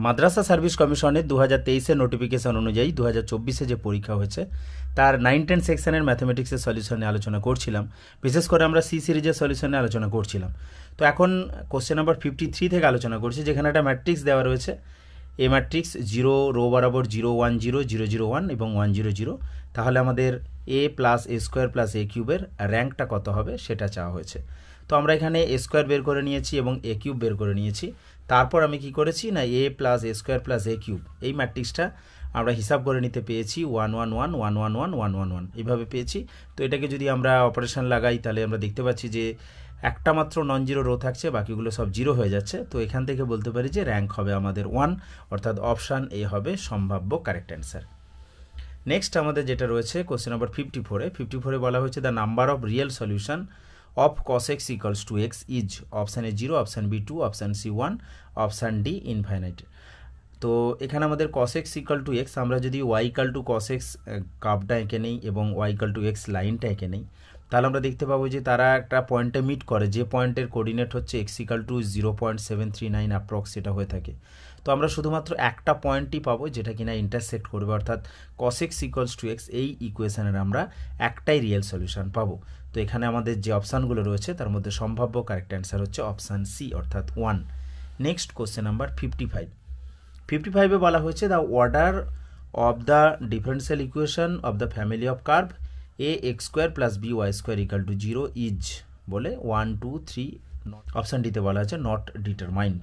মাদ্রাসা service কমিশনের 2023-এর notification অনুযায়ী 2024-এ যে পরীক্ষা হয়েছে তার 9-10 সেকশনের ম্যাথমেটিক্সের সলিউশন নিয়ে আলোচনা করছিলাম। বিশেষ করে আমরা সি সিরিজের সলিউশন নিয়ে আলোচনা করছিলাম। তো এখন কোশ্চেন নাম্বার 53 থেকে আলোচনা করছি, যেখানে একটা ম্যাট্রিক্স দেওয়া রয়েছে। এই ম্যাট্রিক্স 0 রো বরাবর 0 1 0 0 0 1 এবং 1 0 0। তাহলে আমাদের a plus a square plus a কিউবের র্যাঙ্কটা কত হবে সেটা চাওয়া হয়েছে। তো আমরা এখানে a স্কোয়ার বের করে নিয়েছি এবং a কিউব বের করে নিয়েছি। তারপর আমি কি করেছি না a plus a square plus a cube এই ম্যাট্রিক্সটা আমরা হিসাব করে নিতে পেয়েছি 1 1 1 1 1 1 1 1 1 এইভাবে পেয়েছি। তো এটাকে যদি আমরা অপারেশন লাগাই তাহলে আমরা দেখতে পাচ্ছি যে একটা মাত্র নন জিরো রো থাকছে, বাকিগুলো সব জিরো হয়ে যাচ্ছে। তো এখান থেকে বলতে পারি যে র্যাঙ্ক হবে আমাদের 1, অর্থাৎ অপশান এ হবে সম্ভাব্য কারেক্ট অ্যান্সার। নেক্সট আমাদের যেটা রয়েছে কোশ্চেন নাম্বার 54-এ বলা হয়েছে the number of real solution of cos x equals to x is option A 0, option B 2, option C 1, option D infinite. তো এখানে আমাদের cos x equal to x, আমরা যদি y equal to cos x কার্ভটা এঁকে নেই এবং y equal to x লাইনটা এঁকে নেই, তাহলে আমরা দেখতে পাবো যে তারা একটা পয়েন্টে মিট করে, যে পয়েন্টের কোঅর্ডিনেট হচ্ছে x equal to 0.739 অ্যাপ্রক্স এটা হয়ে থাকে। তো আমরা শুধুমাত্র একটা পয়েন্টই পাবো যেটা কিনা ইন্টারসেক্ট করবে, অর্থাৎ cos x equals to x এই ইকুয়েশনের আমরা একটাই রিয়েল সলিউশন পাবো। তো এখানে আমাদের যে অপশানগুলো রয়েছে তার মধ্যে সম্ভাব্য কারেক্ট অ্যান্সার হচ্ছে অপশান সি, অর্থাৎ 1। নেক্সট কোশ্চেন নাম্বার 55-এ বলা হয়েছে the order of the differential equation of the family of curve a x square plus b y square equal to 0 is বলে 1 2 3, অপশান ডিতে বলা আছে নট ডিটারমাইন্ড।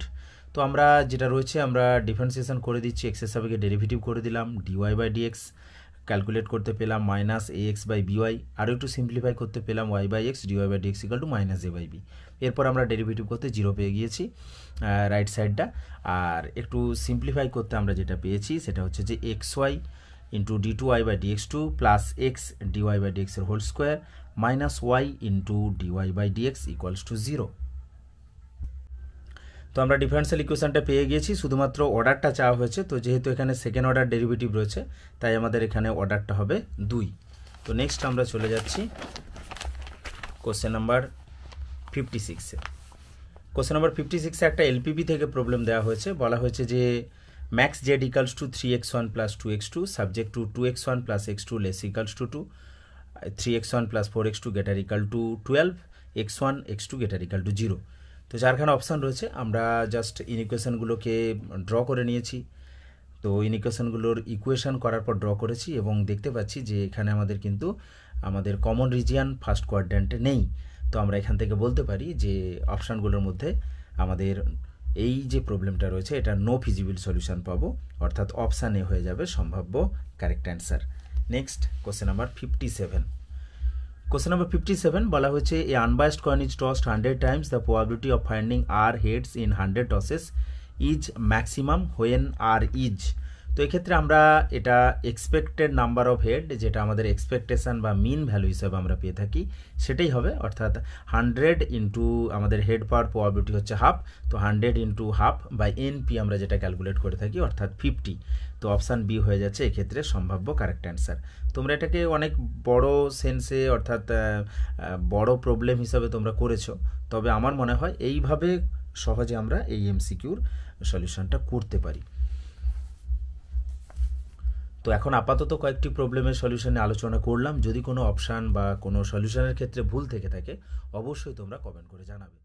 তো আমরা যেটা রয়েছে আমরা ডিফারেন্সিয়েশন করে দিচ্ছি, এক্সের সাপেক্ষে ডেরিভেটিভ করে দিলাম, ডিওয়াই বাই ডিএক্স ক্যালকুলেট করতে পেলাম minus a x by b y, আরও একটু সিম্পলিফাই করতে পেলাম y by x dy by dx equal to minus a by b. এরপর আমরা ডেরিভেটিভ করতে 0 পেয়ে গিয়েছি রাইট সাইডটা, আর একটু সিম্পলিফাই করতে আমরা যেটা পেয়েছি সেটা হচ্ছে যে x y into d two y by dx two plus x dy by ডিএক্সের whole square minus y into dy by dx equals to 0। তো আমরা ডিফারেন্সিয়াল ইকুয়েশনটা পেয়ে গিয়েছি, শুধুমাত্র অর্ডারটা চাওয়া হয়েছে। তো যেহেতু এখানে সেকেন্ড অর্ডার ডেরিভেটিভ রয়েছে তাই আমাদের এখানে অর্ডারটা হবে 2। তো নেক্সট আমরা চলে যাচ্ছি কোশ্চেন নাম্বার 56-এ। কোশ্চেন নাম্বার 56-এ একটা এলপিপি থেকে প্রবলেম দেওয়া হয়েছে। বলা হয়েছে যে max z equals to 3x1 plus 2x2 subject to 2x1 plus x2 less equals to 2, 3x1 plus 4x2 greater equal to 12, x1 x2 greater equal to 0। তো চারখানা অপশান রয়েছে, আমরা জাস্ট ইনইকুয়েশনগুলোকে ড্র করে নিয়েছি। তো ইনইকুয়েশনগুলোর ইকুয়েশন করার পর ড্র করেছি এবং দেখতে পাচ্ছি যে এখানে আমাদের কিন্তু আমাদের কমন রিজিয়ান ফার্স্ট কোয়াড্র্যান্টে নেই। তো আমরা এখান থেকে বলতে পারি যে অপশানগুলোর মধ্যে আমাদের এই যে প্রবলেমটা রয়েছে এটা নো ফিজিবল সলিউশন পাবো, অর্থাৎ অপশান এ হয়ে যাবে সম্ভাব্য correct answer. Next question number 57। Question number 57 বলা হয়েছে a unbiased coin is tossed 100 times, the probability of finding r heads in 100 tosses is maximum when r is. তো এক্ষেত্রে আমরা এটা এক্সপেক্টেড নাম্বার অফ হেড, যেটা আমাদের এক্সপেকটেশন বা mean value হিসেবে আমরা পেয়ে থাকি সেটাই হবে, অর্থাৎ 100 ইন্টু আমাদের হেড পাওয়ার প্রবাবিলিটি হচ্ছে হাফ। তো 100 ইন্টু হাফ বাই এনপি আমরা যেটা ক্যালকুলেট করে থাকি অর্থাৎ 50। তো অপশান বি হয়ে যাচ্ছে এক্ষেত্রে সম্ভাব্য কারেক্ট অ্যান্সার। তোমরা এটাকে অনেক বড় সেন্সে অর্থাৎ বড় প্রবলেম হিসাবে তোমরা করেছো, তবে আমার মনে হয় এইভাবে সহজে আমরা এই এমসিকিউর সলিউশনটা করতে পারি। তো এখন আপাতত কয়েকটি প্রবলেমের সলিউশনে আলোচনা করলাম। যদি কোনো অপশান বা কোনো সলিউশনের ক্ষেত্রে ভুল থেকে থাকে অবশ্যই তোমরা কমেন্ট করে জানাবে।